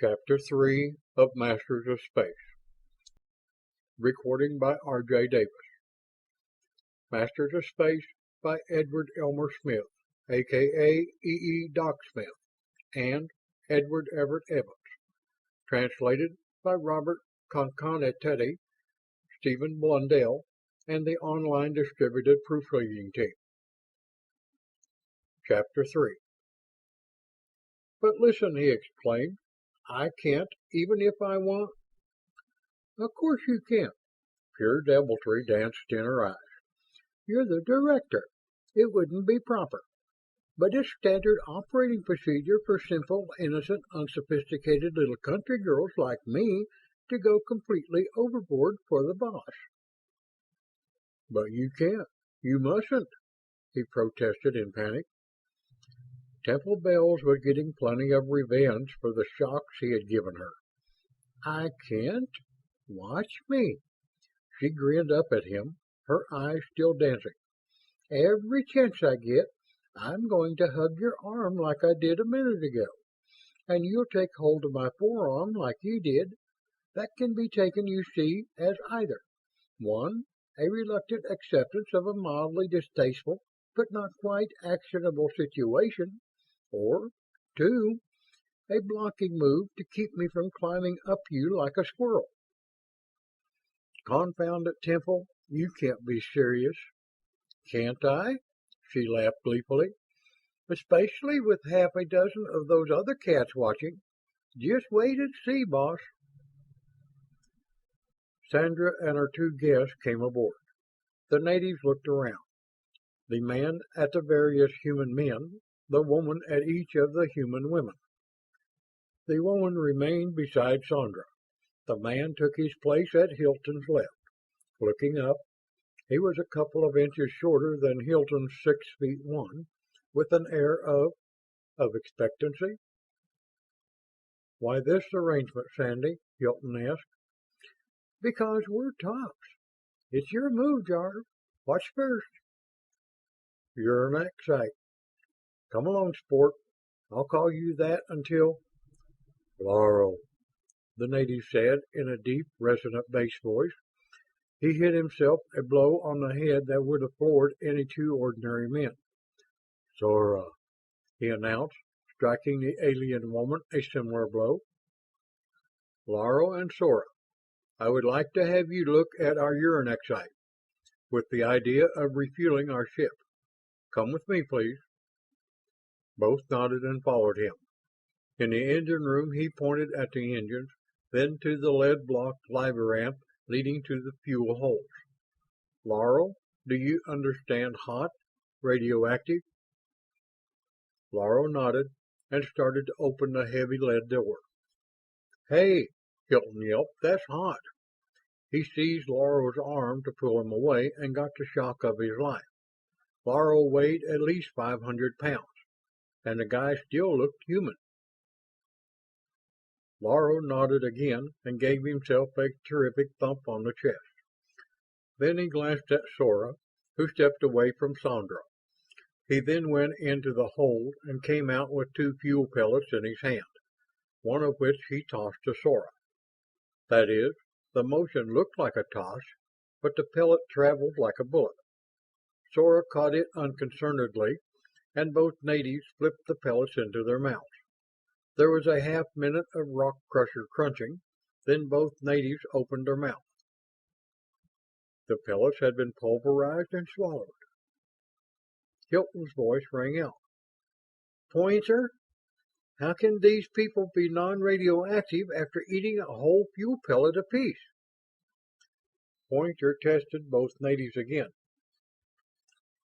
Chapter 3 of Masters of Space. Recording by R.J. Davis. Masters of Space by Edward Elmer Smith, a.k.a. E.E. Doc Smith, and Edward Everett Evans. Translated by Robert Concanetti, Stephen Blundell, and the online distributed proofreading team. Chapter 3. "But listen," he exclaimed. "I can't, even if I want." "Of course you can't." Pure deviltry danced in her eyes. "You're the director. It wouldn't be proper. But it's standard operating procedure for simple, innocent, unsophisticated little country girls like me to go completely overboard for the boss." "But you can't. You mustn't," he protested in panic. Temple Bells was getting plenty of revenge for the shocks he had given her. "I can't? Watch me." She grinned up at him, her eyes still dancing. "Every chance I get, I'm going to hug your arm like I did a minute ago. And you'll take hold of my forearm like you did. That can be taken, you see, as either 1, a reluctant acceptance of a mildly distasteful but not quite actionable situation, or 2, a blocking move to keep me from climbing up you like a squirrel." "Confound it, Temple, you can't be serious." "Can't I?" She laughed gleefully. "Especially with half a dozen of those other cats watching. Just wait and see, boss." Sandra and her 2 guests came aboard. The natives looked around. The man at the various human men, the woman at each of the human women. The woman remained beside Sandra. The man took his place at Hilton's left. Looking up, he was a couple of inches shorter than Hilton's 6'1", with an air of expectancy. "Why this arrangement, Sandy?" Hilton asked. "Because we're tops. It's your move, Jarve. What's first?" "You're an Axite. Come along, sport. I'll call you that until—" "Laurel," the native said in a deep, resonant bass voice. He hit himself a blow on the head that would have floored any 2 ordinary men. "Sora," he announced, striking the alien woman a similar blow. "Laurel and Sora, I would like to have you look at our uranexite, with the idea of refueling our ship. Come with me, please." Both nodded and followed him. In the engine room he pointed at the engines, then to the lead-blocked labyrinth leading to the fuel holes. "Laurel, do you understand hot, radioactive?" Laurel nodded and started to open the heavy lead door. "Hey!" Hilton yelped. "That's hot!" He seized Laurel's arm to pull him away and got the shock of his life. Laurel weighed at least 500 pounds, and the guy still looked human. Laurel nodded again and gave himself a terrific thump on the chest. Then he glanced at Sora, who stepped away from Sandra. He then went into the hold and came out with 2 fuel pellets in his hand, one of which he tossed to Sora. That is, the motion looked like a toss, but the pellet traveled like a bullet. Sora caught it unconcernedly, and both natives flipped the pellets into their mouths. There was a half-minute of rock crusher crunching, then both natives opened their mouths. The pellets had been pulverized and swallowed. Hilton's voice rang out. "Pointer, how can these people be non-radioactive after eating a whole fuel pellet apiece?" Pointer tested both natives again.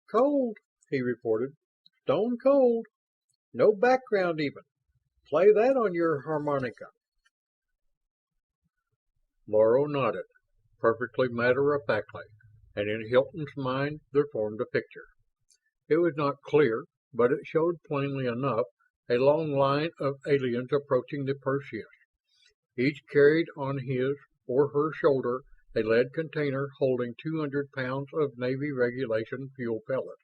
"Cold," he reported. "Stone cold. No background even. Play that on your harmonica." Laurel nodded, perfectly matter-of-factly, and in Hilton's mind there formed a picture. It was not clear, but it showed plainly enough a long line of aliens approaching the Perseus. Each carried on his or her shoulder a lead container holding 200 pounds of Navy regulation fuel pellets.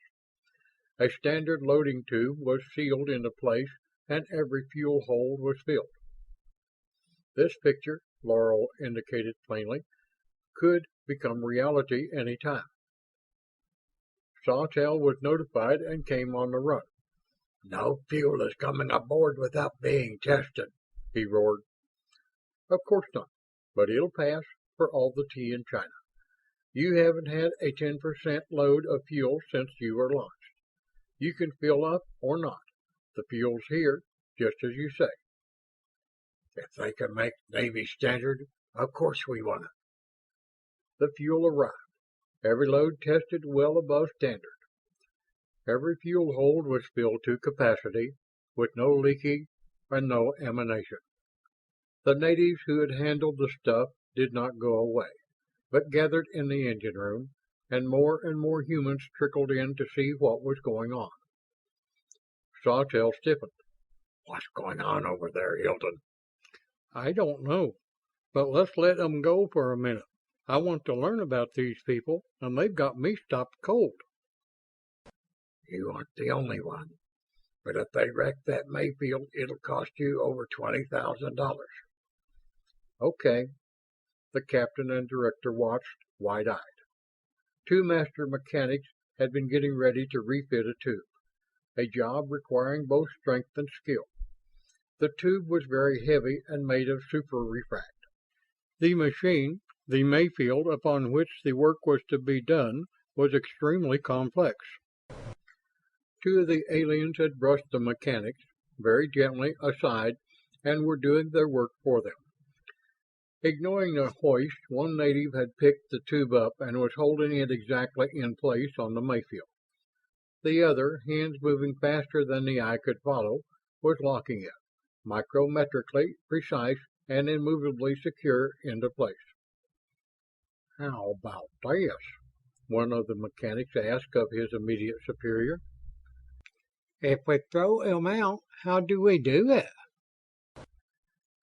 A standard loading tube was sealed into place and every fuel hold was filled. This picture, Laurel indicated plainly, could become reality any time. Sawtelle was notified and came on the run. "No fuel is coming aboard without being tested," he roared. "Of course not, but it'll pass for all the tea in China. You haven't had a 10% load of fuel since you were launched. You can fill up or not. The fuel's here, just as you say." "If they can make Navy standard, of course we want it." The fuel arrived. Every load tested well above standard. Every fuel hold was filled to capacity, with no leaking and no emanation. The natives who had handled the stuff did not go away, but gathered in the engine room, and more humans trickled in to see what was going on. Sawtelle stiffened. "What's going on over there, Hilton?" "I don't know, but let's let 'em go for a minute. I want to learn about these people, and they've got me stopped cold." "You aren't the only one. But if they wreck that Mayfield, it'll cost you over $20,000. "Okay." The captain and director watched, wide-eyed. Two master mechanics had been getting ready to refit a tube, a job requiring both strength and skill. The tube was very heavy and made of super-refract. The machine, the Mayfield upon which the work was to be done, was extremely complex. Two of the aliens had brushed the mechanics, very gently, aside and were doing their work for them. Ignoring the hoist, one native had picked the tube up and was holding it exactly in place on the Mayfield. The other, hands moving faster than the eye could follow, was locking it, micrometrically precise and immovably secure, into place. "How about this?" one of the mechanics asked of his immediate superior. "If we throw him out, how do we do it?"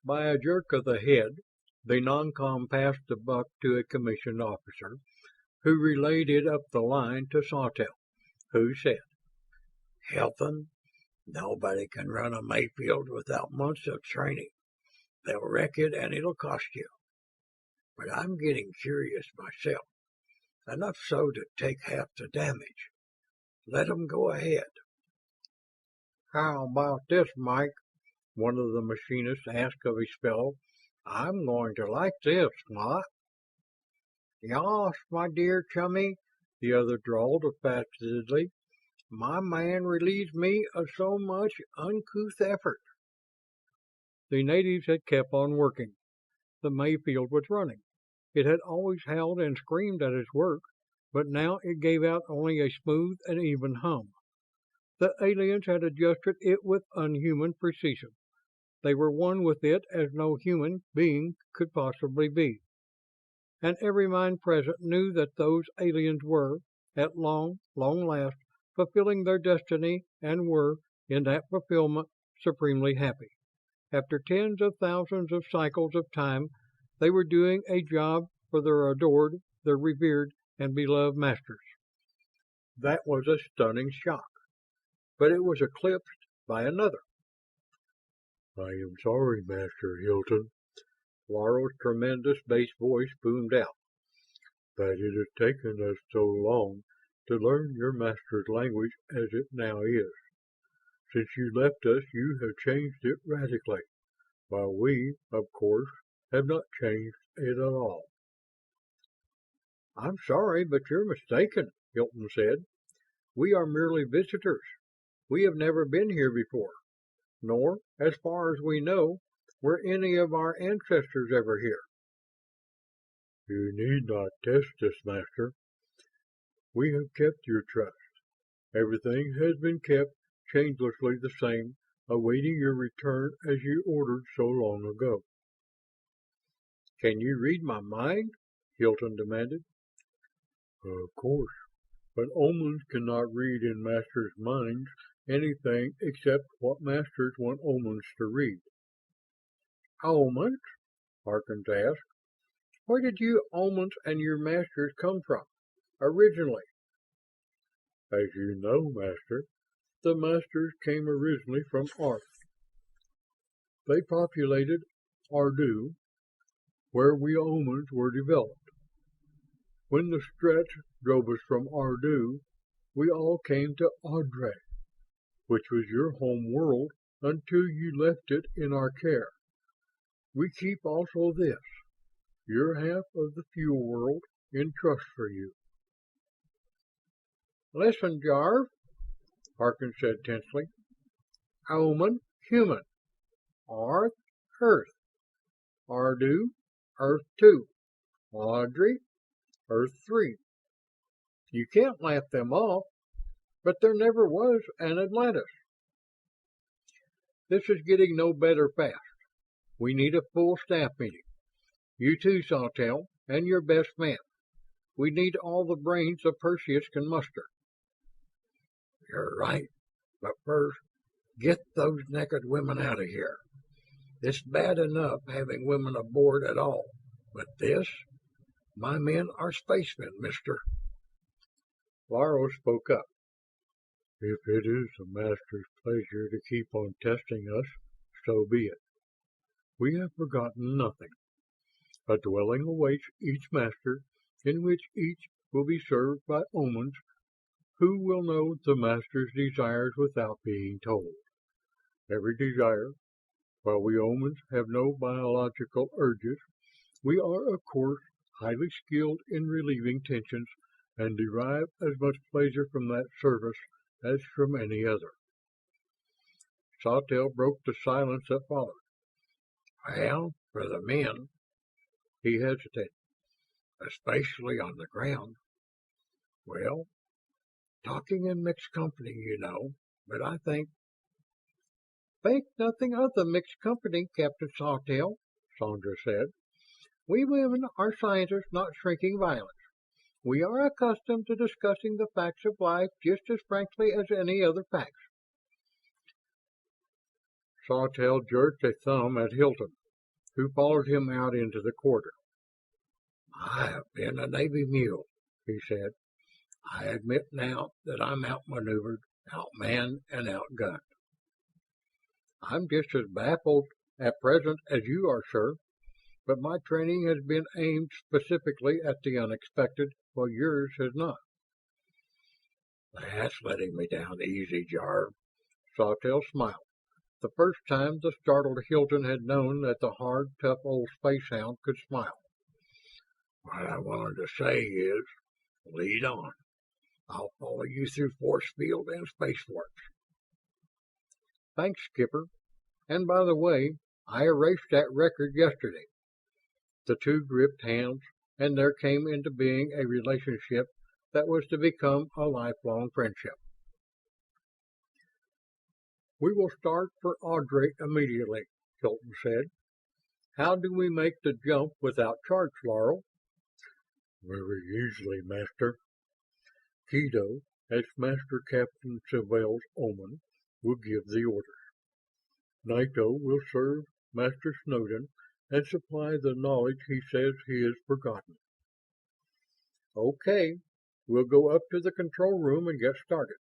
By a jerk of the head, the non-com passed the buck to a commissioned officer, who relayed it up the line to Sawtelle, who said, "Hilton, nobody can run a Mayfield without months of training. They'll wreck it and it'll cost you. But I'm getting curious myself, enough so to take half the damage. Let 'em go ahead." "How about this, Mike?" one of the machinists asked of his fellow. "I'm going to like this, what?" "Yas, my dear chummy," the other drawled affectedly. "My man relieves me of so much uncouth effort." The natives had kept on working. The Mayfield was running. It had always howled and screamed at its work, but now it gave out only a smooth and even hum. The aliens had adjusted it with unhuman precision. They were one with it as no human being could possibly be. And every mind present knew that those aliens were, at long last, fulfilling their destiny and were, in that fulfillment, supremely happy. After tens of thousands of cycles of time, they were doing a job for their adored, their revered and beloved masters. That was a stunning shock. But it was eclipsed by another. "I am sorry, Master Hilton," Laurel's tremendous bass voice boomed out, "that it has taken us so long to learn your master's language as it now is. Since you left us, you have changed it radically, while we, of course, have not changed it at all." "I'm sorry, but you're mistaken," Hilton said. "We are merely visitors. We have never been here before, nor, as far as we know, were any of our ancestors ever here." "You need not test us, Master. We have kept your trust. Everything has been kept changelessly the same, awaiting your return as you ordered so long ago." "Can you read my mind?" Hilton demanded. "Of course, but Omans cannot read in Masters' minds anything except what Masters want Omans to read." "Omans?" Harkins asked. "Where did you Omans and your Masters come from, originally?" "As you know, Master, the Masters came originally from Arth. They populated Ardu, where we Omans were developed. When the stretch drove us from Ardu, we all came to Ardre, which was your home world until you left it in our care. We keep also this, your half of the fuel world, in trust for you." "Listen, Jarv," Harkin said tensely. "Oman, human. Arth, Earth. Ardu, Earth 2. Audrey, Earth 3. You can't laugh them off, but there never was an Atlantis. This is getting no better fast. We need a full staff meeting. You too, Sawtelle, and your best man. We need all the brains the Perseus can muster." "You're right. But first, get those naked women out of here. It's bad enough having women aboard at all. But this? My men are spacemen, mister." Varro spoke up. "If it is the Master's pleasure to keep on testing us, so be it. We have forgotten nothing. A dwelling awaits each Master, in which each will be served by Omans who will know the Master's desires without being told. Every desire, while we Omans have no biological urges, we are, of course, highly skilled in relieving tensions and derive as much pleasure from that service as from any other." Sawtelle broke the silence that followed. "Well, for the men," he hesitated, "especially on the ground. Well, talking in mixed company, you know, but I think—" "Think nothing of the mixed company, Captain Sawtelle," Sandra said. "We women are scientists, not shrinking violets. We are accustomed to discussing the facts of life just as frankly as any other facts." Sawtelle jerked a thumb at Hilton, who followed him out into the corridor. "I have been a Navy mule," he said. "I admit now that I'm outmaneuvered, outmanned, and outgunned." "I'm just as baffled at present as you are, sir. But my training has been aimed specifically at the unexpected, while yours has not." "That's letting me down easy, Jarv." Sawtelle smiled. The first time the startled Hilton had known that the hard, tough old spacehound could smile. "What I wanted to say is, lead on. I'll follow you through force field and space force." "Thanks, Skipper. And by the way, I erased that record yesterday." The two gripped hands, and there came into being a relationship that was to become a lifelong friendship. "We will start for Ardre immediately," Hilton said. "How do we make the jump without charge, Laurel?" "Very easily, Master. Kido, as Master Captain Sylvell's Oman, will give the orders. Naito will serve Master Snowden and supply the knowledge he says he has forgotten." "Okay, we'll go up to the control room and get started."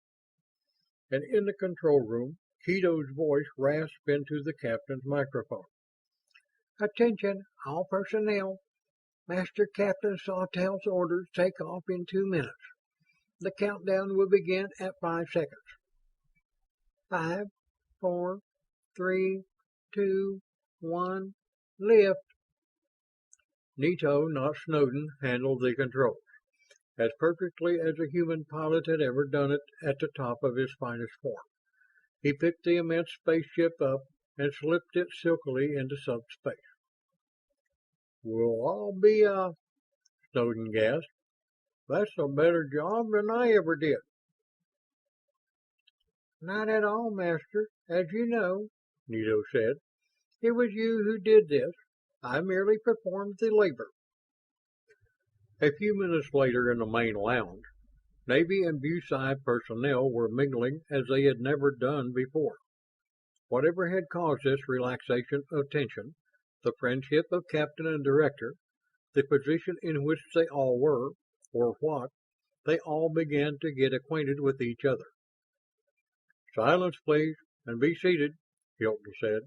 And in the control room, Kido's voice rasped into the captain's microphone. "Attention, all personnel. Master Captain Sawtelle's orders take off in 2 minutes. The countdown will begin at 5 seconds. 5, 4, 3, 2, 1, lift." Nito, not Snowden, handled the controls, as perfectly as a human pilot had ever done it at the top of his finest form. He picked the immense spaceship up and slipped it silkily into subspace. "We'll all be, Snowden gasped. "That's a better job than I ever did." "Not at all, Master, as you know," Nito said. "It was you who did this. I merely performed the labor." A few minutes later in the main lounge, Navy and BuSci personnel were mingling as they had never done before. Whatever had caused this relaxation of tension, the friendship of captain and director, the position in which they all were, or what, they all began to get acquainted with each other. "Silence, please, and be seated," Hilton said.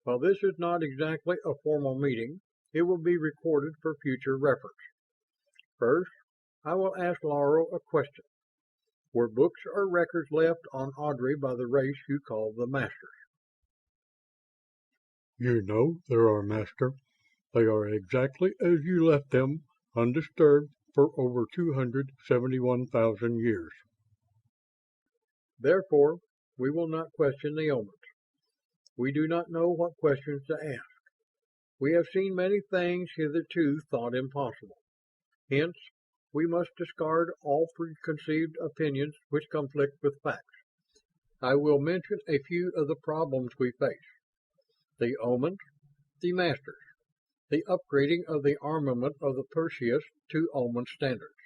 While this is not exactly a formal meeting, it will be recorded for future reference. First, I will ask Laurel a question. Were books or records left on Audrey by the race you call the Masters? You know there are, Master. They are exactly as you left them, undisturbed for over 271,000 years. Therefore, we will not question the omens. We do not know what questions to ask. We have seen many things hitherto thought impossible. Hence, we must discard all preconceived opinions which conflict with facts. I will mention a few of the problems we face. The omens, the masters, the upgrading of the armament of the Perseus to omen standards,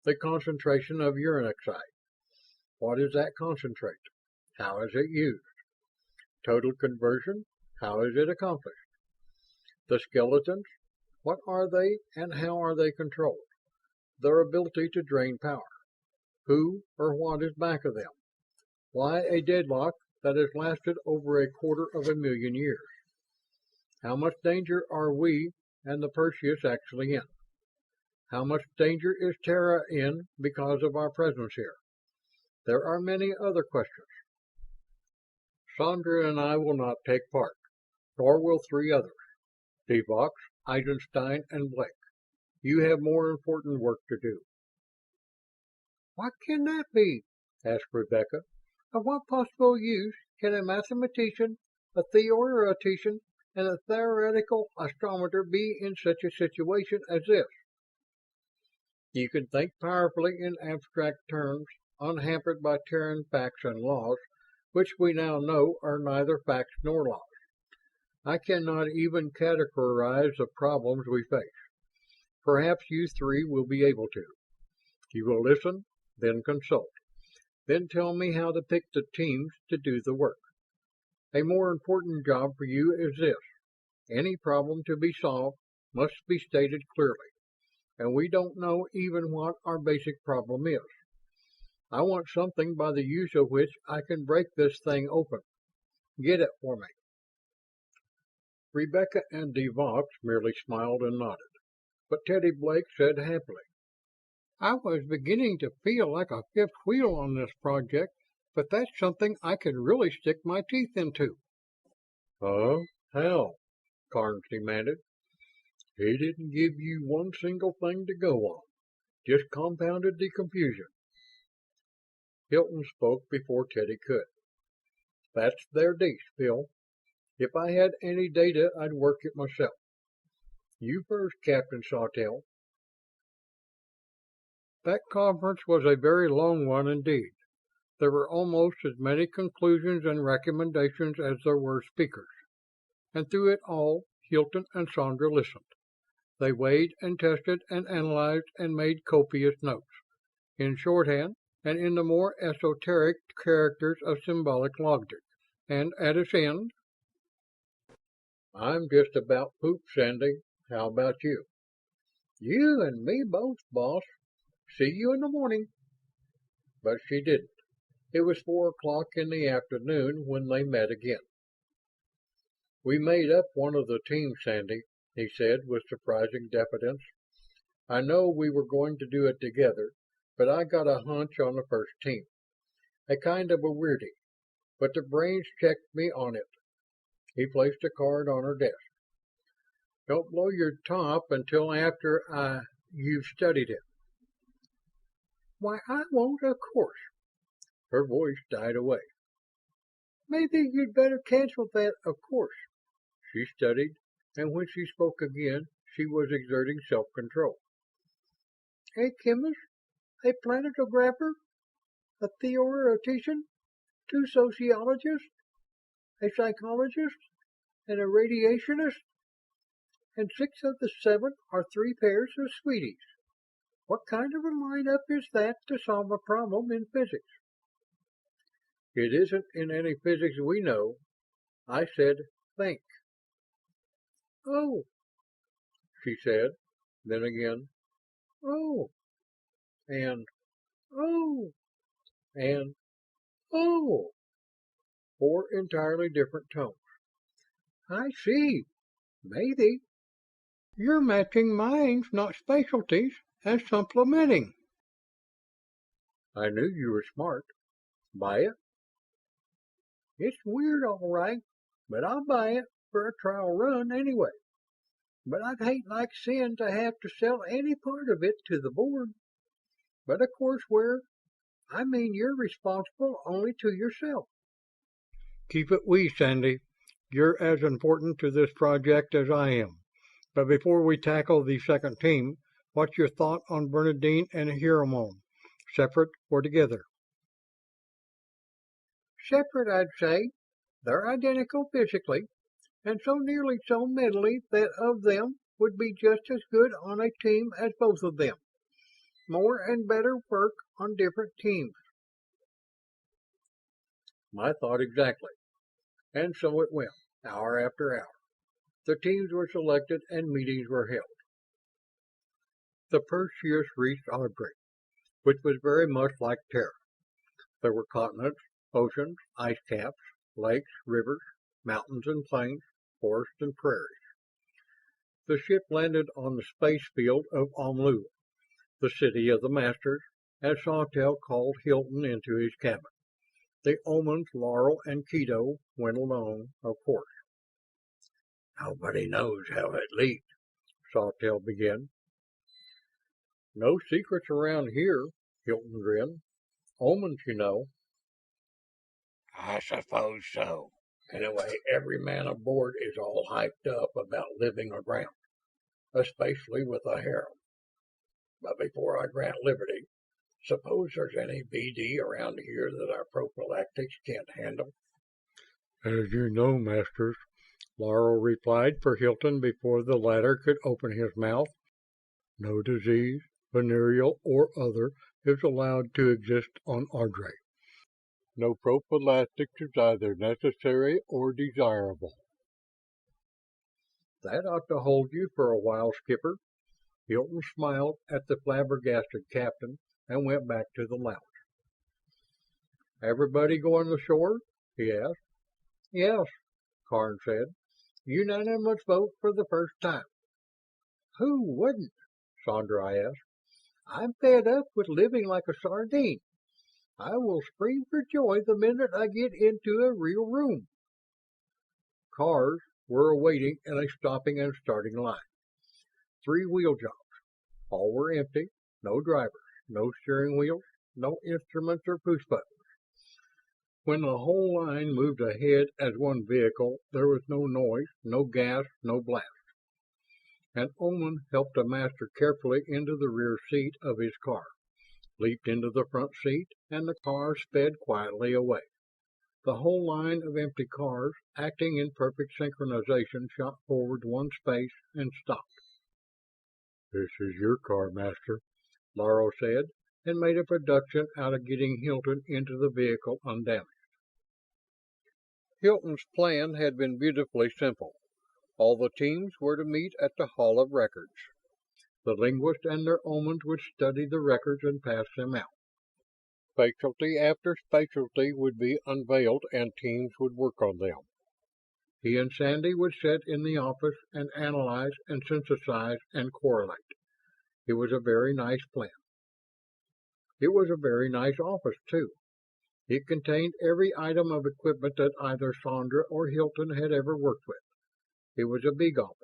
the concentration of uranexite. What is that concentrate? How is it used? Total conversion, how is it accomplished? The skeletons, what are they and how are they controlled? Their ability to drain power. Who or what is back of them? Why a deadlock that has lasted over 250,000 years? How much danger are we and the Perseus actually in? How much danger is Terra in because of our presence here? There are many other questions. Sandra and I will not take part, nor will 3 others. Devox, Eisenstein, and Blake. You have more important work to do. What can that be? Asked Rebecca. Of what possible use can a mathematician, a theoretician, and a theoretical astronomer be in such a situation as this? You can think powerfully in abstract terms, unhampered by Terran facts and laws, which we now know are neither facts nor laws. I cannot even categorize the problems we face. Perhaps you 3 will be able to. You will listen, then consult. Then tell me how to pick the teams to do the work. A more important job for you is this. Any problem to be solved must be stated clearly, and we don't know even what our basic problem is. I want something by the use of which I can break this thing open. Get it for me. Rebecca and Devox merely smiled and nodded, but Teddy Blake said happily, I was beginning to feel like a fifth wheel on this project, but that's something I could really stick my teeth into. How? Carnes demanded. He didn't give you one single thing to go on, just compounded the confusion. Hilton spoke before Teddy could. That's their dish, Phil. If I had any data, I'd work it myself. You first, Captain Sawtelle. That conference was a very long one indeed. There were almost as many conclusions and recommendations as there were speakers. And through it all, Hilton and Sandra listened. They weighed and tested and analyzed and made copious notes, in shorthand and in the more esoteric characters of symbolic logic. And at its end, I'm just about poop, Sandy. How about you? You and me both, boss. See you in the morning. But she didn't. It was 4 o'clock in the afternoon when they met again. We made up one of the teams, Sandy, he said with surprising diffidence. I know we were going to do it together, but I got a hunch on the first team. A kind of a weirdie, but the brains checked me on it. He placed a card on her desk. Don't blow your top until after you've studied it. Why, I won't, of course. Her voice died away. Maybe you'd better cancel that, of course. She studied, and when she spoke again, she was exerting self-control. A chemist, a planetographer, a theoretician, 2 sociologists, a psychologist, and a radiationist, and 6 of the 7 are 3 pairs of sweeties. What kind of a lineup is that to solve a problem in physics? It isn't in any physics we know. I said, think. Oh, she said, then again, oh, and, oh, and, oh. 4 entirely different tones. I see. Maybe. You're matching minds, not specialties, and supplementing. I knew you were smart. Buy it? It's weird, all right, but I'll buy it for a trial run anyway. But I'd hate like sin to have to sell any part of it to the board. But of course, I mean, you're responsible only to yourself. Keep it wee, Sandy. You're as important to this project as I am. But before we tackle the second team, what's your thought on Bernadine and Hiramon? Separate or together? Separate, I'd say. They're identical physically, and so nearly so mentally that of them would be just as good on a team as both of them. More and better work on different teams. My thought exactly. And so it went, hour after hour. The teams were selected and meetings were held. The Perseus reached Audrey, which was very much like Terra. There were continents, oceans, ice caps, lakes, rivers, mountains and plains, forests and prairies. The ship landed on the space field of Omlu, the city of the Masters, as Sawtelle called Hilton into his cabin. The Omans, Laurel and Keto, went along, of course. Nobody knows how it leaked, Sawtelle began. No secrets around here, Hilton grinned. Omens, you know. I suppose so. Anyway, every man aboard is all hyped up about living aground, especially with a harem. But before I grant liberty, suppose there's any BD around here that our prophylactics can't handle? As you know, Masters, Laurel replied for Hilton before the latter could open his mouth. No disease, venereal or other, is allowed to exist on Ardrey. No prophylactics is either necessary or desirable. That ought to hold you for a while, Skipper. Hilton smiled at the flabbergasted captain and went back to the lounge. Everybody going ashore? He asked. Yes, Karn said. Unanimous vote for the first time. Who wouldn't? Sandra asked. I'm fed up with living like a sardine. I will scream for joy the minute I get into a real room. Cars were awaiting in a stopping and starting line. 3 wheel jobs. All were empty, no drivers, no steering wheels, no instruments or push buttons. When the whole line moved ahead as one vehicle, there was no noise, no gas, no blast. An Oman helped a master carefully into the rear seat of his car, leaped into the front seat, and the car sped quietly away. The whole line of empty cars, acting in perfect synchronization, shot forward one space and stopped. This is your car, Master, Laurel said, and made a production out of getting Hilton into the vehicle undamaged. Hilton's plan had been beautifully simple. All the teams were to meet at the Hall of Records. The linguists and their omens would study the records and pass them out. Specialty after specialty would be unveiled and teams would work on them. He and Sandy would sit in the office and analyze and synthesize and correlate. It was a very nice plan. It was a very nice office, too. It contained every item of equipment that either Sandra or Hilton had ever worked with. It was a big office,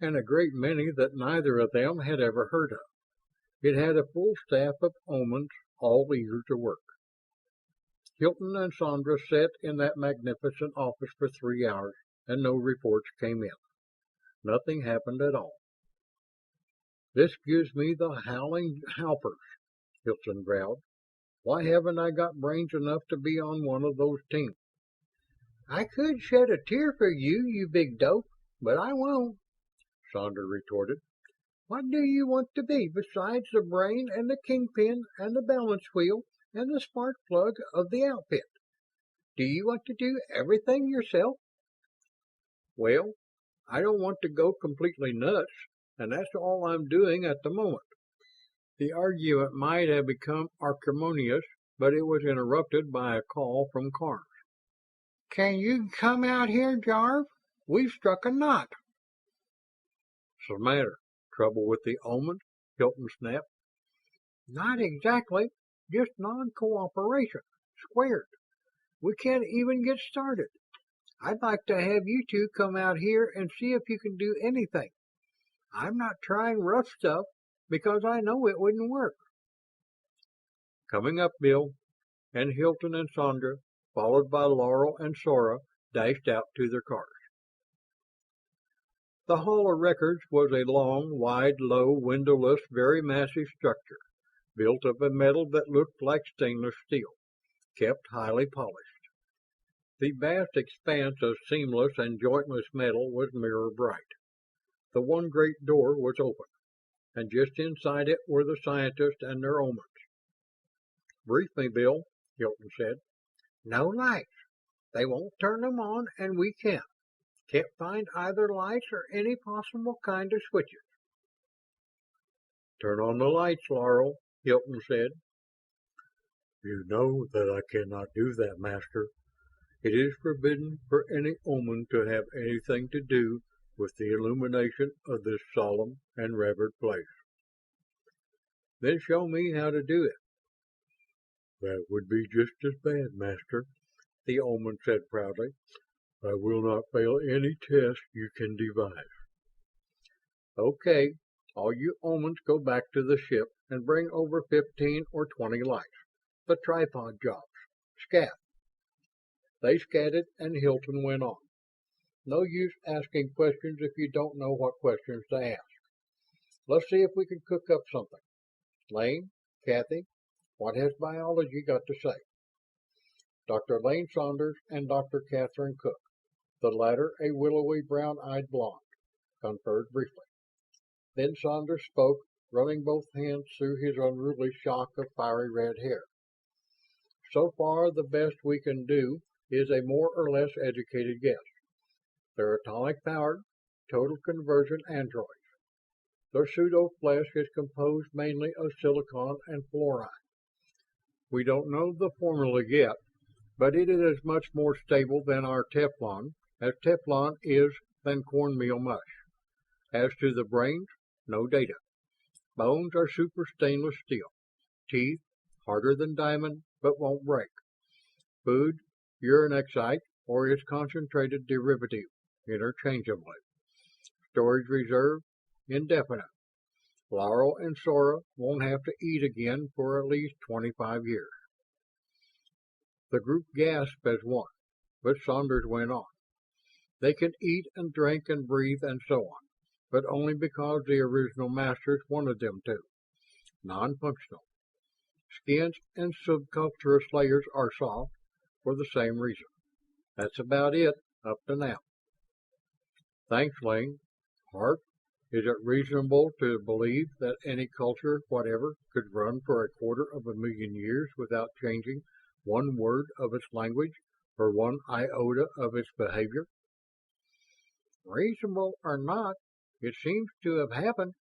and a great many that neither of them had ever heard of. It had a full staff of omens, all eager to work. Hilton and Sandra sat in that magnificent office for 3 hours, and no reports came in. Nothing happened at all. This gives me the howling howpers, Hilton growled. Why haven't I got brains enough to be on one of those teams? I could shed a tear for you, you big dope, but I won't, Sandra retorted. What do you want to be besides the brain and the kingpin and the balance wheel and the spark plug of the outfit? Do you want to do everything yourself? Well, I don't want to go completely nuts, and that's all I'm doing at the moment. The argument might have become acrimonious, but it was interrupted by a call from Karn. Can you come out here, Jarv? We've struck a knot." What's the matter? Trouble with the omens? Hilton snapped. "Not exactly. Just non-cooperation. Squared. We can't even get started. I'd like to have you two come out here and see if you can do anything. I'm not trying rough stuff because I know it wouldn't work." "Coming up, Bill," and Hilton and Sandra, followed by Laurel and Sora, dashed out to their cars. The Hall of Records was a long, wide, low, windowless, very massive structure, built of a metal that looked like stainless steel, kept highly polished. The vast expanse of seamless and jointless metal was mirror bright. The one great door was open, and just inside it were the scientists and their omens. "Brief me, Bill," Hilton said. "No lights. They won't turn them on and we can't. Can't find either lights or any possible kind of switches." "Turn on the lights, Laurel," Hilton said. "You know that I cannot do that, Master. It is forbidden for any omen to have anything to do with the illumination of this solemn and revered place." "Then show me how to do it." "That would be just as bad, Master," the omen said proudly. "I will not fail any test you can devise." "Okay, all you omens go back to the ship and bring over 15 or 20 lights. The tripod jobs. Scat." They scattered and Hilton went on. "No use asking questions if you don't know what questions to ask. Let's see if we can cook up something. Lane, Kathy, what has biology got to say?" Dr. Lane Saunders and Dr. Catherine Cook, the latter a willowy brown-eyed blonde, conferred briefly. Then Saunders spoke, running both hands through his unruly shock of fiery red hair. "So far, the best we can do is a more or less educated guess. They're atomic-powered, total conversion androids. Their pseudo-flesh is composed mainly of silicon and fluorine. We don't know the formula yet, but it is much more stable than our Teflon, as Teflon is than cornmeal mush. As to the brains, no data. Bones are super stainless steel. Teeth, harder than diamond, but won't break. Food, uranexite or its concentrated derivative, interchangeably. Storage reserve, indefinite. Laurel and Sora won't have to eat again for at least 25 years." The group gasped as one, but Saunders went on. "They can eat and drink and breathe and so on, but only because the original masters wanted them to. Non-functional. Skins and subculturous layers are soft for the same reason. That's about it up to now." "Thanks, Lane. Hart, is it reasonable to believe that any culture whatever could run for 250,000 years without changing one word of its language or one iota of its behavior?" "Reasonable or not, it seems to have happened."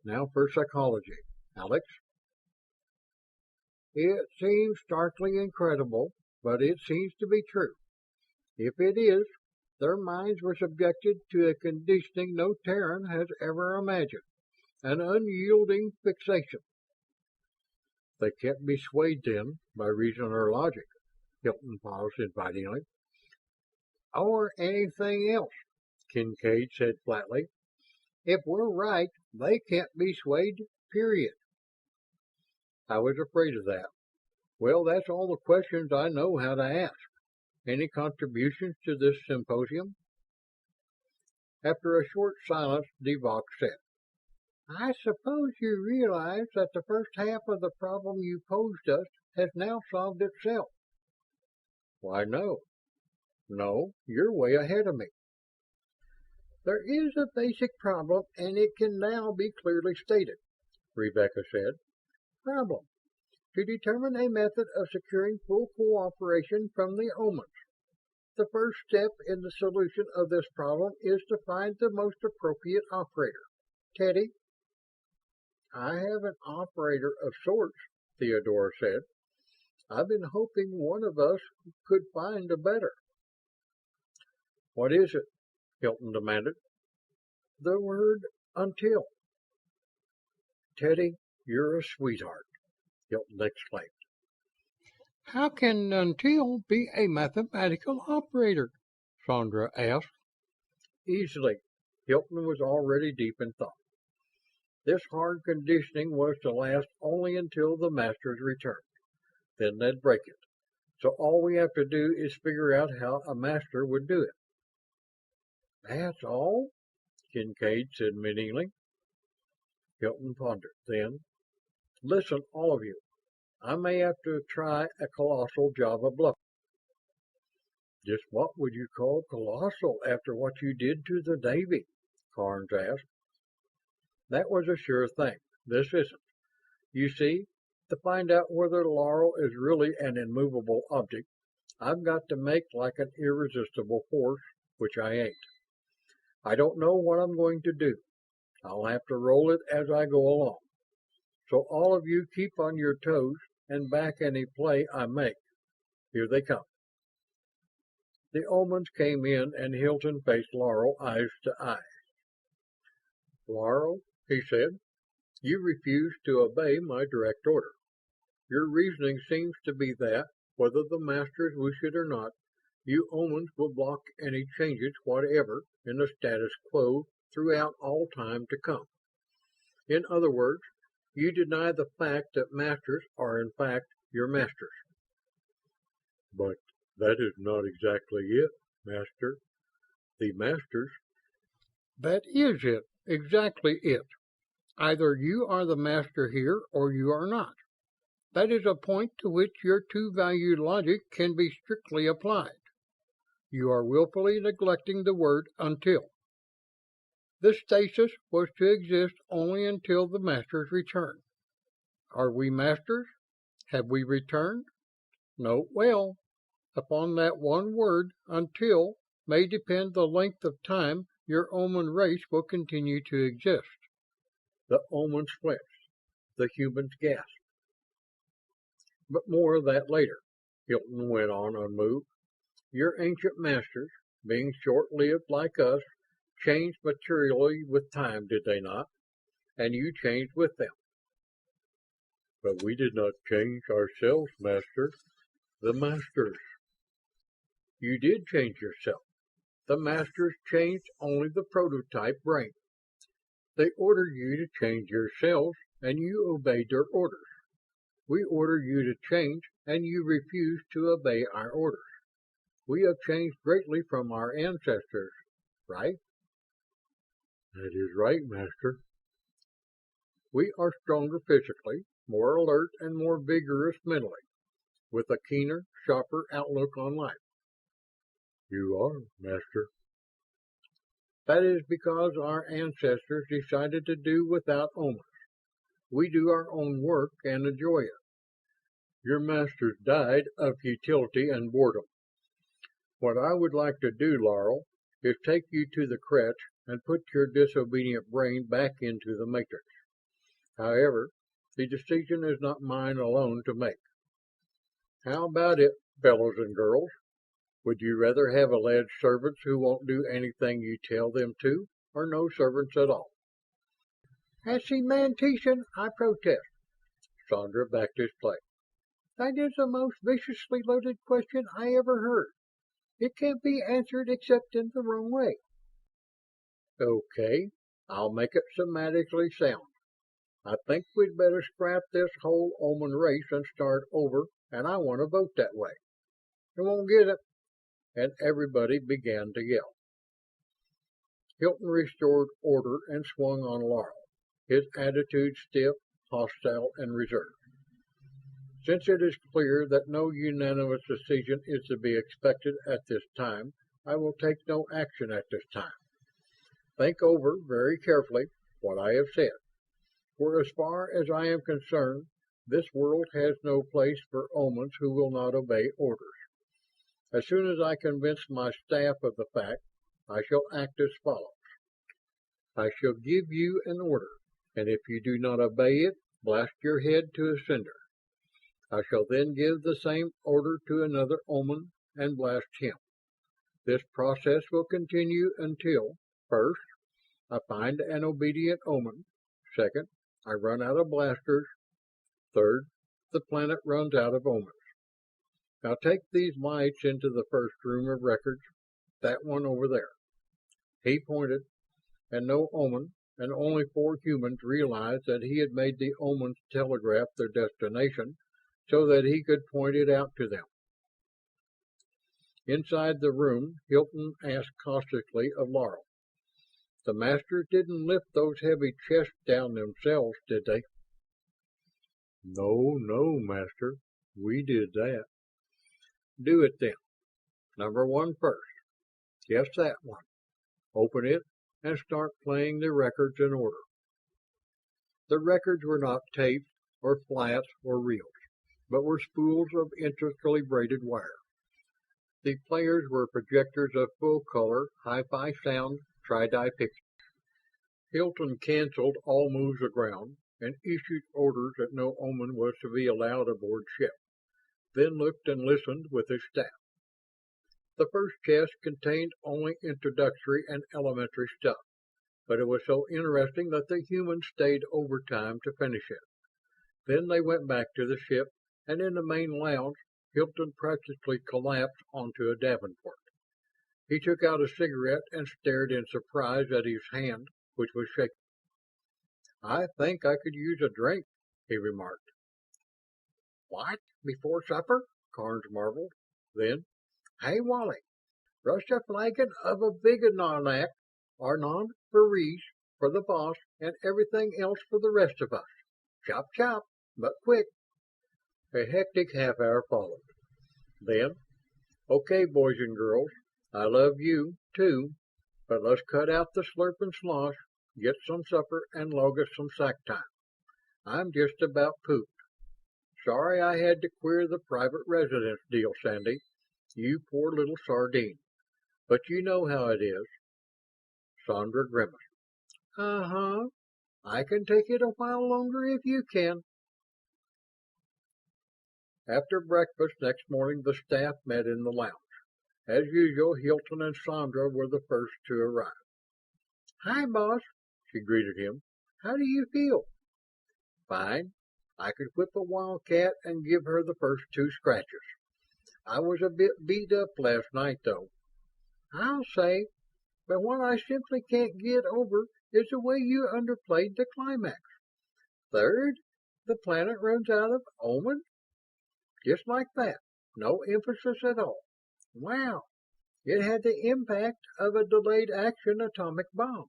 "Now for psychology. Alex?" "It seems starkly incredible, but it seems to be true. If it is, their minds were subjected to a conditioning no Terran has ever imagined, an unyielding fixation." "They can't be swayed, then, by reason or logic." Hilton paused invitingly. "Or anything else," Kincaid said flatly. "If we're right, they can't be swayed, period." "I was afraid of that. Well, that's all the questions I know how to ask. Any contributions to this symposium?" After a short silence, de Vaux said, "I suppose you realize that the first half of the problem you posed us has now solved itself." "Why, no. No, you're way ahead of me." "There is a basic problem, and it can now be clearly stated," Rebecca said. "Problem: to determine a method of securing full cooperation from the Omans. The first step in the solution of this problem is to find the most appropriate operator. Teddy?" "I have an operator of sorts," Theodora said. "I've been hoping one of us could find a better." What is it? Hilton demanded. The word until. Teddy, you're a sweetheart, Hilton exclaimed. How can until be a mathematical operator? Sandra asked. Easily. Hilton was already deep in thought. This hard conditioning was to last only until the Masters returned. Then they'd break it. So all we have to do is figure out how a Master would do it. That's all? Kincaid said meaningly. Hilton pondered. Then, listen, all of you. I may have to try a colossal job of bluffing. Just what would you call colossal after what you did to the Navy? Carnes asked. That was a sure thing. This isn't. You see, to find out whether Laurel is really an immovable object, I've got to make like an irresistible force, which I ain't. I don't know what I'm going to do. I'll have to roll it as I go along. So all of you keep on your toes and back any play I make. Here they come. The Omens came in and Hilton faced Laurel eyes to eyes. Laurel, he said, you refuse to obey my direct order. Your reasoning seems to be that, whether the Masters wish it or not, you Omens will block any changes whatever in the status quo throughout all time to come. In other words, you deny the fact that Masters are in fact your Masters. But that is not exactly it, Master. The Masters... That is it. Exactly it. Either you are the Master here or you are not. That is a point to which your two-valued logic can be strictly applied. You are willfully neglecting the word until. This stasis was to exist only until the Masters return. Are we Masters? Have we returned? No, well, upon that one word, until, may depend the length of time your Omen race will continue to exist. The Omens flinched. The humans gasped. But more of that later, Hilton went on unmoved. Your ancient Masters, being short-lived like us, changed materially with time, did they not? And you changed with them. But we did not change ourselves, Master. The Masters. You did change yourself. The Masters changed only the prototype brain. They ordered you to change yourselves, and you obeyed their orders. We order you to change, and you refuse to obey our orders. We have changed greatly from our ancestors, right? That is right, Master. We are stronger physically, more alert and more vigorous mentally, with a keener, sharper outlook on life. You are, Master. That is because our ancestors decided to do without Omens. We do our own work and enjoy it. Your Masters died of futility and boredom. What I would like to do, Laurel, is take you to the crèche and put your disobedient brain back into the Matrix. However, the decision is not mine alone to make. How about it, fellows and girls? Would you rather have alleged servants who won't do anything you tell them to, or no servants at all? As semantician, I protest. Sandra backed his play. That is the most viciously loaded question I ever heard. It can't be answered except in the wrong way. Okay, I'll make it semantically sound. I think we'd better scrap this whole Omen race and start over, and I want to vote that way. You won't get it. And everybody began to yell. Hilton restored order and swung on Laurel, his attitude stiff, hostile, and reserved. Since it is clear that no unanimous decision is to be expected at this time, I will take no action at this time. Think over very carefully what I have said. For as far as I am concerned, this world has no place for Omens who will not obey orders. As soon as I convince my staff of the fact, I shall act as follows. I shall give you an order, and if you do not obey it, blast your head to a cinder. I shall then give the same order to another Omen and blast him. This process will continue until, first, I find an obedient omen. Second, I run out of blasters. Third, the planet runs out of omens. Now take these lights into the first room of records, that one over there." He pointed, and no omen, and only 4 humans realized that he had made the omens telegraph their destination so that he could point it out to them. Inside the room, Hilton asked cautiously of Laurel, "The Masters didn't lift those heavy chests down themselves, did they?" "No, no, Master. We did that." "Do it then. Number 1 first. Yes, that one. Open it and start playing the records in order." The records were not tapes or flats or reels, but were spools of intricately braided wire. The players were projectors of full-color, hi-fi sound, tri-di pictures. Hilton canceled all moves aground and issued orders that no omen was to be allowed aboard ship, then looked and listened with his staff. The first chest contained only introductory and elementary stuff, but it was so interesting that the humans stayed overtime to finish it. Then they went back to the ship, and in the main lounge, Hilton practically collapsed onto a davenport. He took out a cigarette and stared in surprise at his hand, which was shaking. "I think I could use a drink," he remarked. "What? Before supper?" Carnes marveled. Then, "Hey, Wally, rush a flagon of a Viganonac or non-Paris for the boss and everything else for the rest of us. Chop chop, but quick." A hectic half-hour followed. Then, "Okay, boys and girls, I love you, too, but let's cut out the slurp and slosh, get some supper, and log us some sack time. I'm just about pooped. Sorry I had to queer the private residence deal, Sandy. You poor little sardine. But you know how it is." Sandra grimaced. "Uh-huh. I can take it a while longer if you can." After breakfast next morning, the staff met in the lounge. As usual, Hilton and Sandra were the first to arrive. "Hi, boss," she greeted him. "How do you feel?" "Fine. I could whip a wildcat and give her the first 2 scratches. I was a bit beat up last night, though." "I'll say. But what I simply can't get over is the way you underplayed the climax. Third, the planet runs out of omens. Just like that. No emphasis at all. Wow. It had the impact of a delayed action atomic bomb.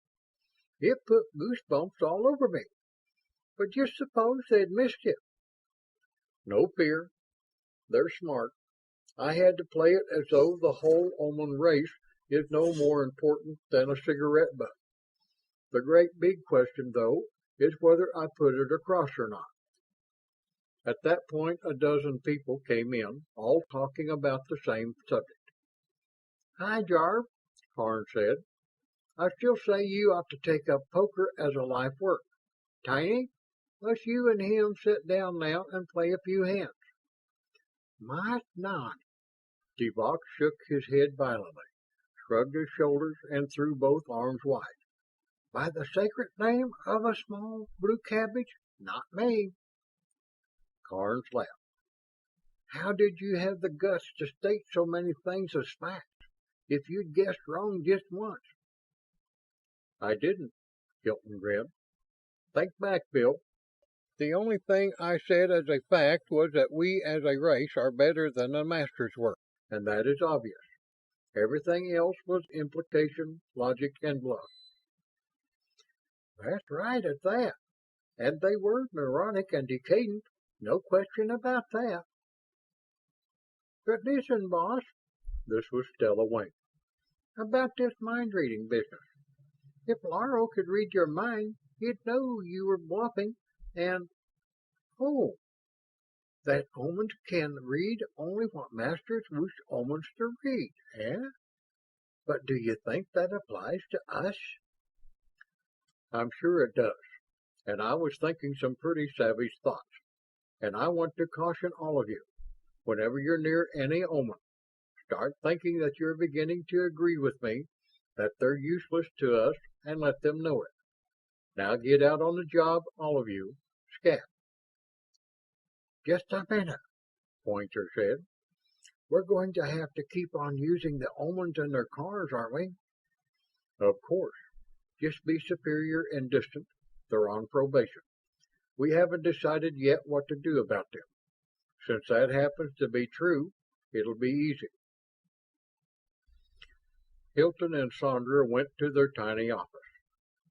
It put goosebumps all over me. But just suppose they'd missed it." "No fear. They're smart. I had to play it as though the whole Oman race is no more important than a cigarette butt. The great big question, though, is whether I put it across or not." At that point, a dozen people came in, all talking about the same subject. "Hi, Jarve," Karn said. "I still say you ought to take up poker as a life work. Tiny, let's you and him sit down now and play a few hands." "Might not." Devok shook his head violently, shrugged his shoulders, and threw both arms wide. "By the sacred name of a small blue cabbage, not me." Carnes laughed. "How did you have the guts to state so many things as facts, if you'd guessed wrong just once?" "I didn't," Hilton grinned. "Think back, Bill. The only thing I said as a fact was that we as a race are better than the Masters were, and that is obvious. Everything else was implication, logic, and bluff." "That's right at that. And they were neurotic and decadent. No question about that. But listen, boss," this was Stella Wayne, "about this mind-reading business. If Laurel could read your mind, he'd know you were bluffing and... Oh, that omens can read only what Masters wish omens to read, eh? But do you think that applies to us?" "I'm sure it does. And I was thinking some pretty savage thoughts. And I want to caution all of you, whenever you're near any omen, Start thinking that you're beginning to agree with me that they're useless to us and let them know it. Now get out on the job, all of you. Scat. Just a minute, Pointer said. We're going to have to keep on using the Omans in their cars, aren't we? Of course. Just be superior and distant. They're on probation. We haven't decided yet what to do about them. Since that happens to be true, it'll be easy. Hilton and Sandra went to their tiny office.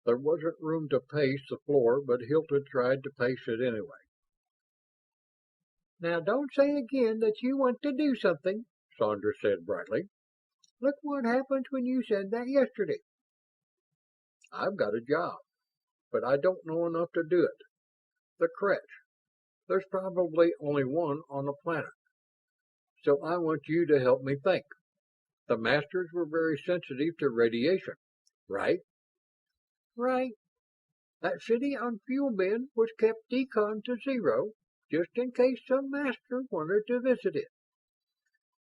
There wasn't room to pace the floor, but Hilton tried to pace it anyway. Now don't say again that you want to do something, Sandra said brightly. Look what happened when you said that yesterday. I've got a job, but I don't know enough to do it. The creche. There's probably only one on the planet. So I want you to help me think. The Masters were very sensitive to radiation, right? Right. That city on Fuel Bin was kept decon to 0, just in case some Master wanted to visit it.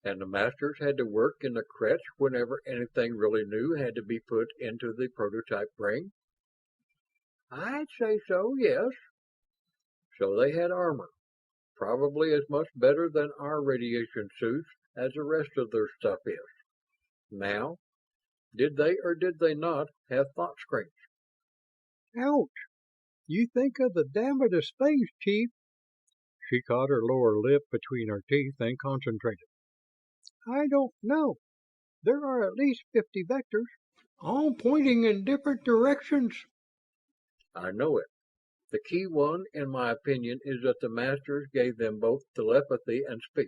And the Masters had to work in the creche whenever anything really new had to be put into the prototype brain? I'd say so, yes. So they had armor, probably as much better than our radiation suits as the rest of their stuff is. Now, did they or did they not have thought screens? Ouch! You think of the damnedest things, Chief. She caught her lower lip between her teeth and concentrated. I don't know. There are at least 50 vectors, all pointing in different directions. I know it. The key one, in my opinion, is that the Masters gave them both telepathy and speech.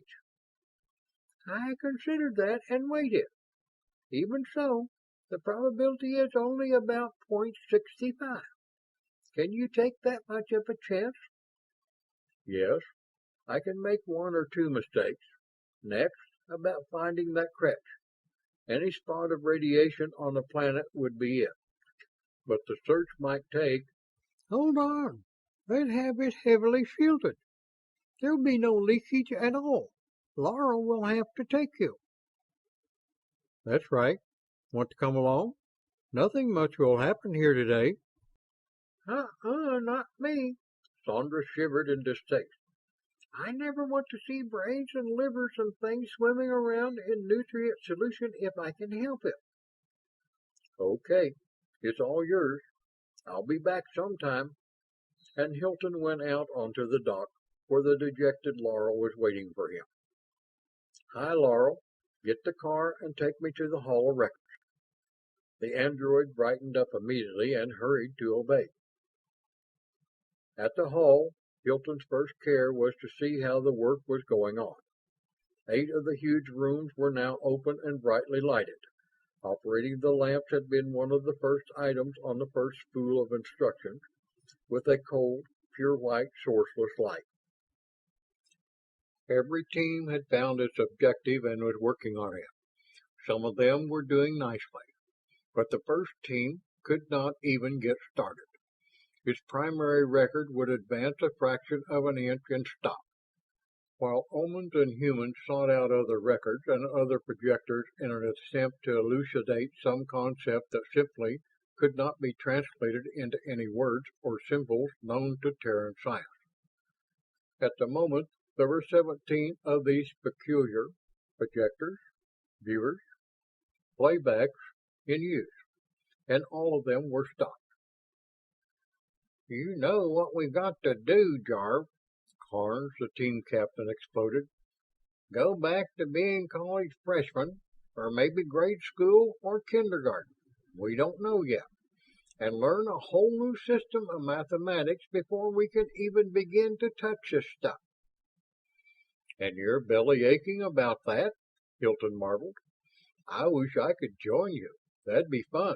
I considered that and weighed it. Even so, the probability is only about 0.65. Can you take that much of a chance? Yes, I can make 1 or 2 mistakes. Next, about finding that creche. Any spot of radiation on the planet would be it. But the search might take... Hold on. They'd have it heavily shielded. There'll be no leakage at all. Laurel will have to take you. That's right. Want to come along? Nothing much will happen here today. Not me. Sandra shivered in distaste. I never want to see brains and livers and things swimming around in nutrient solution if I can help it. Okay, it's all yours. I'll be back sometime. And Hilton went out onto the dock, where the dejected Laurel was waiting for him. Hi, Laurel. Get the car and take me to the Hall of Records. The android brightened up immediately and hurried to obey. At the hall, Hilton's first care was to see how the work was going on. 8 of the huge rooms were now open and brightly lighted. Operating the lamps had been one of the first items on the first spool of instructions, with a cold, pure white, sourceless light. Every team had found its objective and was working on it. Some of them were doing nicely, but the first team could not even get started. Its primary record would advance a fraction of an inch and stop. While Omans and humans sought out other records and other projectors in an attempt to elucidate some concept that simply could not be translated into any words or symbols known to Terran science. At the moment, there were 17 of these peculiar projectors, viewers, playbacks in use, and all of them were stopped. You know what we've got to do, Jarv, Carnes, the team captain, exploded. Go back to being college freshmen, or maybe grade school or kindergarten. We don't know yet. And learn a whole new system of mathematics before we can even begin to touch this stuff. And you're belly aching about that? Hilton marveled. I wish I could join you. That'd be fun.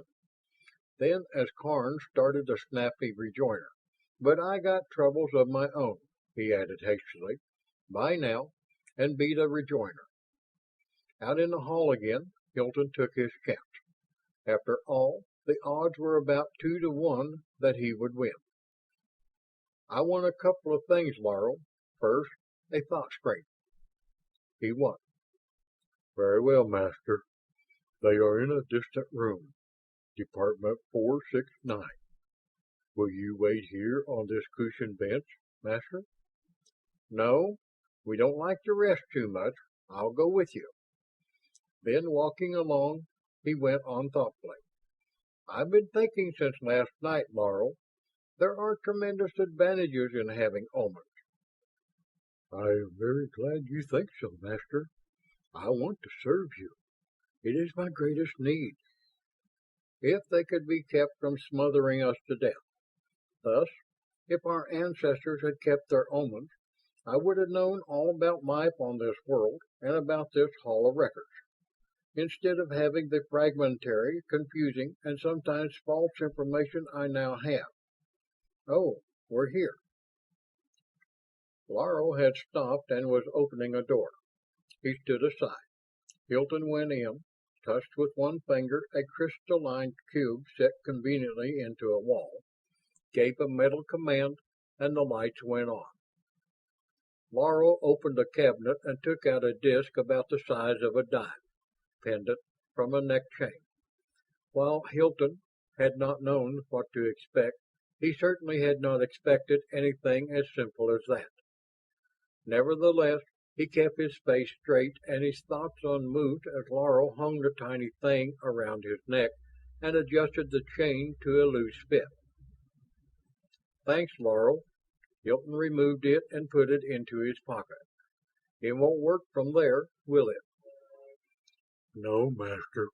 Then, as Carnes started a snappy rejoinder, but I got troubles of my own, he added hastily. Bye now, and beat a rejoinder. Out in the hall again, Hilton took his chance. After all, the odds were about 2 to 1 that he would win. I want a couple of things, Laurel. First, a thought screen. He won. Very well, Master. They are in a distant room, Department 469. Will you wait here on this cushioned bench, Master? No, we don't like to rest too much. I'll go with you. Then, walking along, he went on thoughtfully. I've been thinking since last night, Laurel. There are tremendous advantages in having omens. I am very glad you think so, Master. I want to serve you. It is my greatest need. If they could be kept from smothering us to death. Thus, if our ancestors had kept their omens, I would have known all about life on this world and about this Hall of Records, instead of having the fragmentary, confusing, and sometimes false information I now have. Oh, we're here. Laurel had stopped and was opening a door. He stood aside. Hilton went in, touched with one finger a crystalline cube set conveniently into a wall, gave a metal command, and the lights went on. Laurel opened a cabinet and took out a disk about the size of a dime, pendant from a neck chain. While Hilton had not known what to expect, he certainly had not expected anything as simple as that. Nevertheless, he kept his face straight and his thoughts unmoved as Laurel hung the tiny thing around his neck and adjusted the chain to a loose fit. Thanks, Laurel. Hilton removed it and put it into his pocket. It won't work from there, will it? No, Master.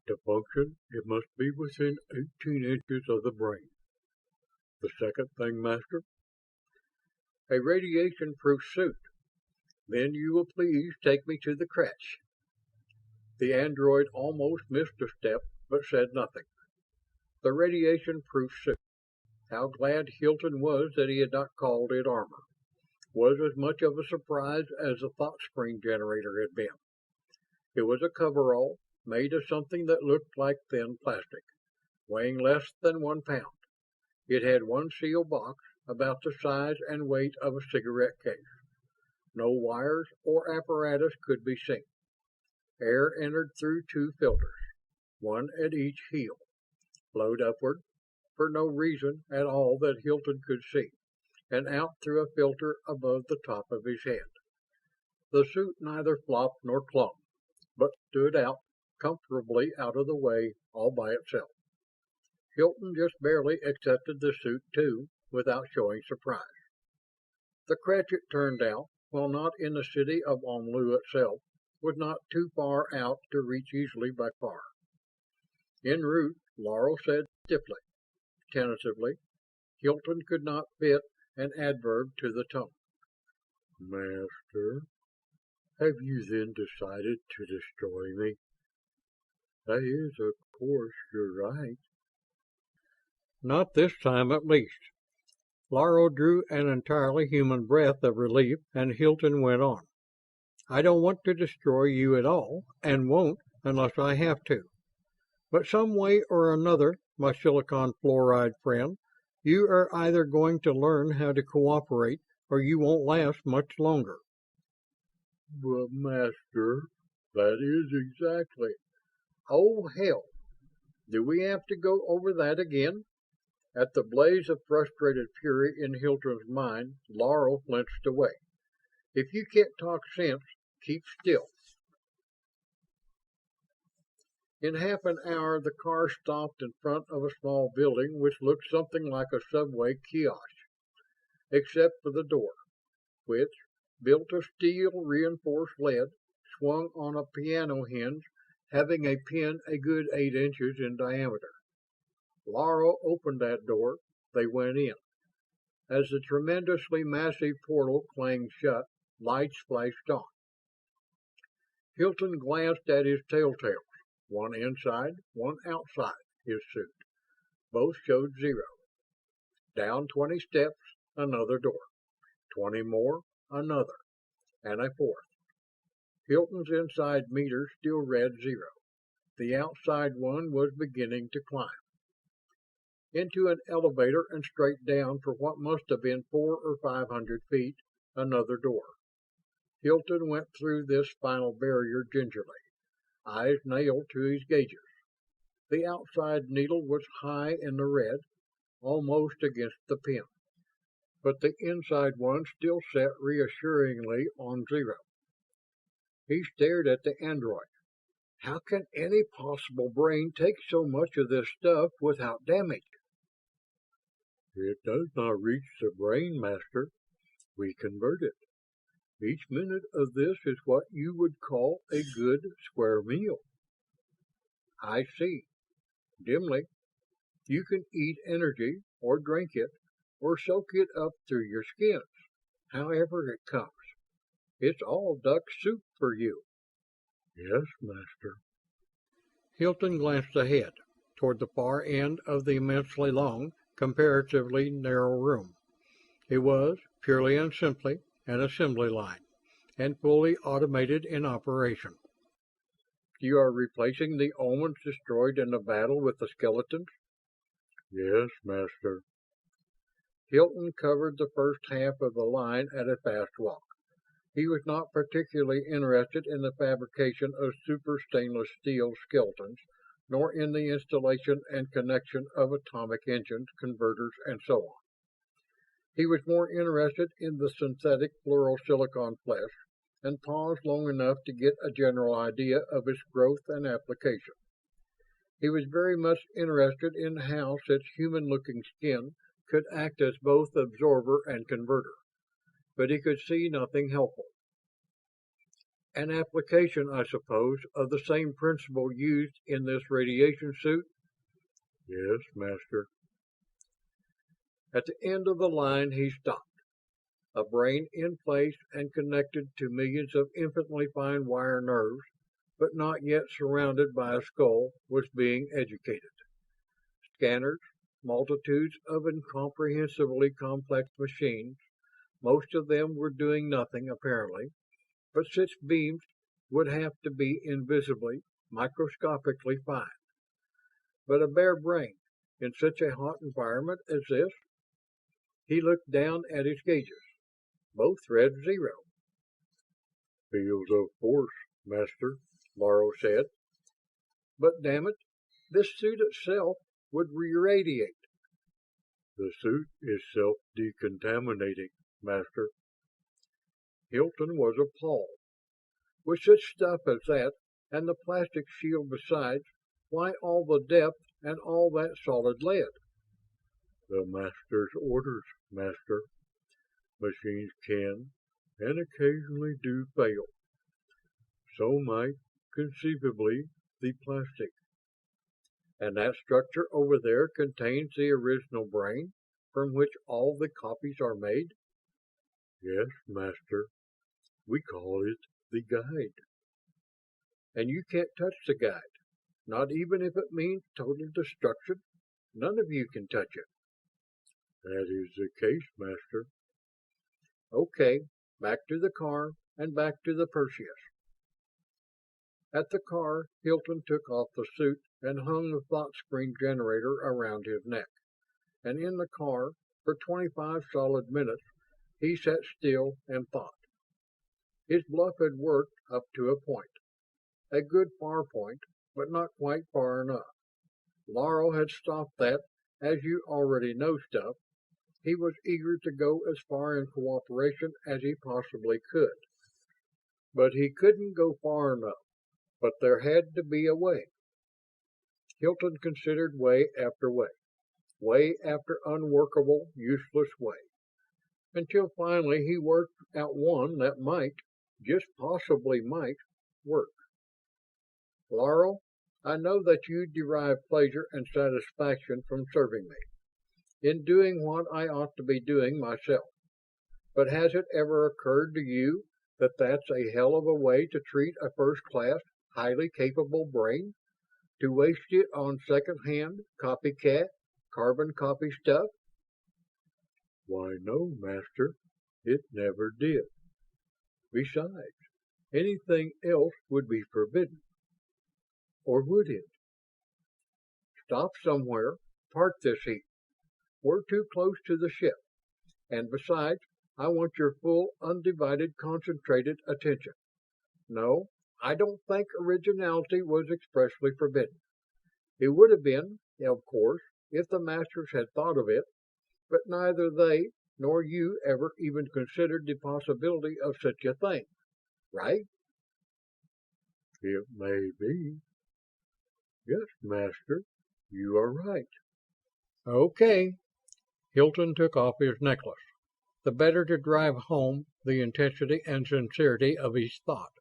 To function, it must be within 18 inches of the brain. The second thing, Master? A radiation-proof suit. Then you will please take me to the crèche. The android almost missed a step, but said nothing. The radiation-proof suit. How glad Hilton was that he had not called it armor. Was as much of a surprise as the thought spring generator had been. It was a coverall, made of something that looked like thin plastic, weighing less than 1 pound. It had one sealed box, about the size and weight of a cigarette case. No wires or apparatus could be seen. Air entered through 2 filters, one at each heel, flowed upward, for no reason at all that Hilton could see, and out through a filter above the top of his head. The suit neither flopped nor clung, but stood out comfortably out of the way all by itself. Hilton just barely accepted the suit, too, without showing surprise. The crèche, it turned out, while not in the city of Omlu itself, was not too far out to reach easily by car. En route, Laurel said stiffly, tentatively, Hilton could not fit an adverb to the tone. Master, have you then decided to destroy me? That is, of course, you're right. Not this time, at least. Laurel drew an entirely human breath of relief, and Hilton went on. I don't want to destroy you at all, and won't unless I have to. But some way or another, my silicon fluoride friend, you are either going to learn how to cooperate, or you won't last much longer. But, Master, that is exactly... Oh, hell. Do we have to go over that again? At the blaze of frustrated fury in Hilton's mind, Laurel flinched away. If you can't talk sense, keep still. In half an hour, the car stopped in front of a small building which looked something like a subway kiosk, except for the door, which, built of steel-reinforced lead, swung on a piano hinge having a pin a good 8 inches in diameter. Laurel opened that door. They went in. As the tremendously massive portal clanged shut, lights flashed on. Hilton glanced at his telltales, one inside, one outside his suit. Both showed 0. Down 20 steps, another door. 20 more, another, and a fourth. Hilton's inside meter still read 0. The outside one was beginning to climb. Into an elevator and straight down for what must have been 400 or 500 feet, another door. Hilton went through this final barrier gingerly, eyes nailed to his gauges. The outside needle was high in the red, almost against the pin, but the inside one still sat reassuringly on 0. He stared at the android. How can any possible brain take so much of this stuff without damage? It does not reach the brain, Master. We convert it. Each minute of this is what you would call a good square meal. I see. Dimly. You can eat energy, or drink it, or soak it up through your skins, however it comes. It's all duck soup for you. Yes, Master. Hilton glanced ahead, toward the far end of the immensely long, comparatively narrow room. It was, purely and simply, an assembly line, and fully automated in operation. You are replacing the Omens destroyed in the battle with the skeletons? Yes, Master. Hilton covered the first half of the line at a fast walk. He was not particularly interested in the fabrication of super stainless steel skeletons, nor in the installation and connection of atomic engines, converters, and so on. He was more interested in the synthetic fluorosilicon flesh, and paused long enough to get a general idea of its growth and application. He was very much interested in how such human-looking skin could act as both absorber and converter, but he could see nothing helpful. An application, I suppose, of the same principle used in this radiation suit? Yes, Master. At the end of the line he stopped. A brain in place and connected to millions of infinitely fine wire nerves, but not yet surrounded by a skull, was being educated. Scanners, multitudes of incomprehensibly complex machines, most of them were doing nothing apparently, but such beams would have to be invisibly, microscopically fine. But a bare brain, in such a hot environment as this? He looked down at his gauges. Both read 0. Fields of force, Master, Laurel said. But damn it, this suit itself would re-radiate. The suit is self-decontaminating, Master. Hilton was appalled. With such stuff as that, and the plastic shield besides, why all the depth and all that solid lead? The Master's orders, Master. Machines can, and occasionally do, fail. So might, conceivably, the plastic. And that structure over there contains the original brain, from which all the copies are made? Yes, Master. We call it the guide. And you can't touch the guide, not even if it means total destruction? None of you can touch it. That is the case, Master. Okay, back to the car, and back to the Perseus. At the car, Hilton took off the suit and hung the thought screen generator around his neck. And in the car, for 25 solid minutes, he sat still and thought. His bluff had worked up to a point. A good far point, but not quite far enough. Laurel had stopped that, as you already know stuff. He was eager to go as far in cooperation as he possibly could. But he couldn't go far enough. But there had to be a way. Hilton considered way after way after unworkable, useless way, until finally he worked out one that might, just possibly might, work. Laurel, I know that you derive pleasure and satisfaction from serving me, in doing what I ought to be doing myself. But has it ever occurred to you that that's a hell of a way to treat a first-class, highly capable brain? To waste it on second-hand, copycat, carbon copy stuff? Why, no, Master. It never did. Besides, anything else would be forbidden. Or would it? Stop somewhere, park this heap. We're too close to the ship. And besides, I want your full, undivided, concentrated attention. No, I don't think originality was expressly forbidden. It would have been, of course, if the Masters had thought of it, but neither they nor you ever even considered the possibility of such a thing, right? It may be. Yes, Master, you are right. Okay. Hilton took off his necklace, the better to drive home the intensity and sincerity of his thought.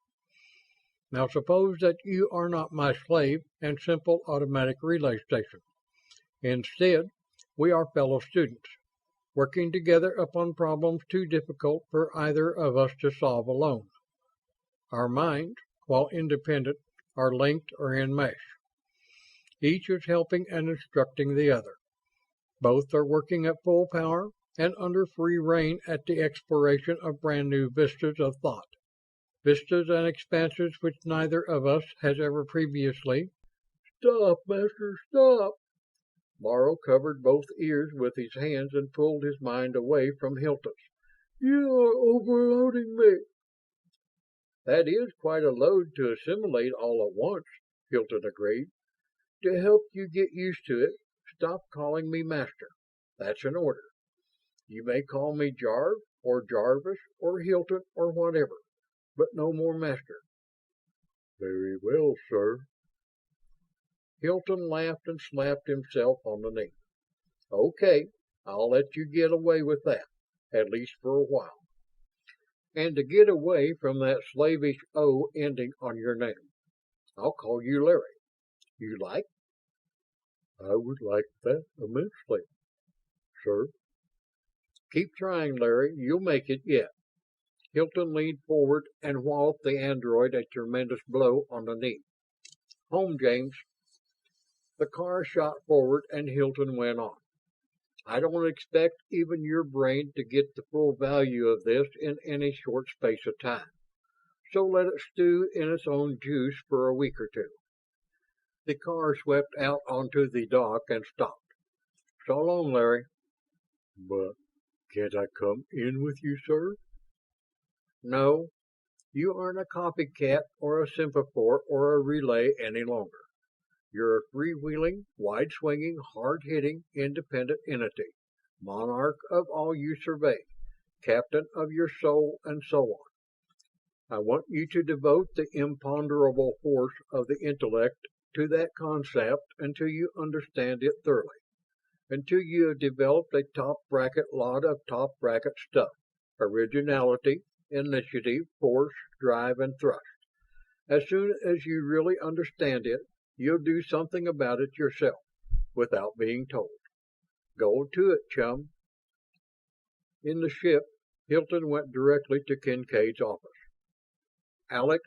Now suppose that you are not my slave and simple automatic relay station. Instead, we are fellow students, working together upon problems too difficult for either of us to solve alone. Our minds, while independent, are linked or enmeshed. Each is helping and instructing the other. Both are working at full power and under free rein at the exploration of brand new vistas of thought. Vistas and expanses which neither of us has ever previously. Stop, Master, stop! Morrow covered both ears with his hands and pulled his mind away from Hilton's. You are overloading me. That is quite a load to assimilate all at once, Hilton agreed. To help you get used to it, stop calling me Master. That's an order. You may call me Jarv, or Jarvis, or Hilton, or whatever, but no more Master. Very well, sir. Hilton laughed and slapped himself on the knee. Okay, I'll let you get away with that, at least for a while. And to get away from that slavish O ending on your name, I'll call you Larry. You like? I would like that immensely, sir. Keep trying, Larry. You'll make it yet. Hilton leaned forward and walloped the android a tremendous blow on the knee. Home, James. The car shot forward and Hilton went on. I don't expect even your brain to get the full value of this in any short space of time. So let it stew in its own juice for a week or two. The car swept out onto the dock and stopped. So long, Larry. But can't I come in with you, sir? No, you aren't a copycat or a semaphore or a relay any longer. You're a freewheeling, wide-swinging, hard-hitting, independent entity, monarch of all you survey, captain of your soul, and so on. I want you to devote the imponderable force of the intellect to that concept until you understand it thoroughly, until you have developed a top-bracket lot of top-bracket stuff, originality, initiative, force, drive, and thrust. As soon as you really understand it, you'll do something about it yourself, without being told. Go to it, chum. In the ship, Hilton went directly to Kincaid's office. Alex,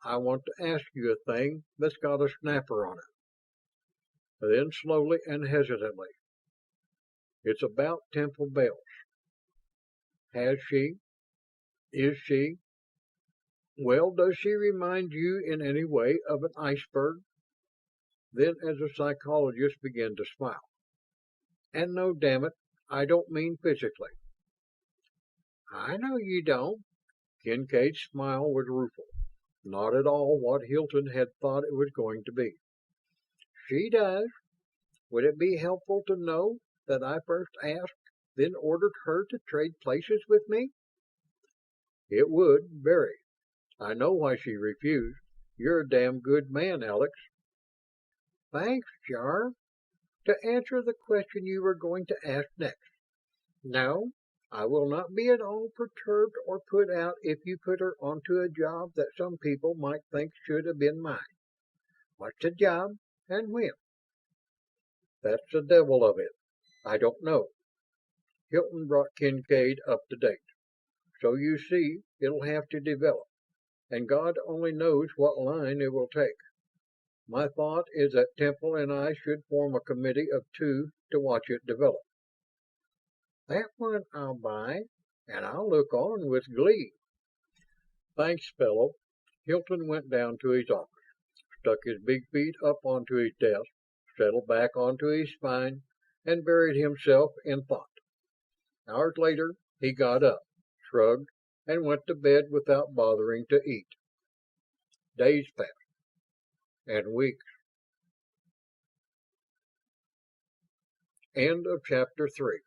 I want to ask you a thing that's got a snapper on it. Then slowly and hesitantly. It's about Temple Bells. Has she? Is she? Well, does she remind you in any way of an iceberg? Then, as the psychologist began to smile. And no, damn it, I don't mean physically. I know you don't. Kincaid's smile was rueful, not at all what Hilton had thought it was going to be. She does. Would it be helpful to know that I first asked, then ordered her to trade places with me? It would, very. I know why she refused. You're a damn good man, Alex. Thanks, Jar. To answer the question you were going to ask next. No, I will not be at all perturbed or put out if you put her onto a job that some people might think should have been mine. What's the job, and when? That's the devil of it. I don't know. Hilton brought Kincaid up to date. So you see, it'll have to develop, and God only knows what line it will take. My thought is that Temple and I should form a committee of two to watch it develop. That one I'll buy, and I'll look on with glee. Thanks, fellow. Hilton went down to his office, stuck his big feet up onto his desk, settled back onto his spine, and buried himself in thought. Hours later, he got up, shrugged, and went to bed without bothering to eat. Days passed, and weeks. End of chapter 3.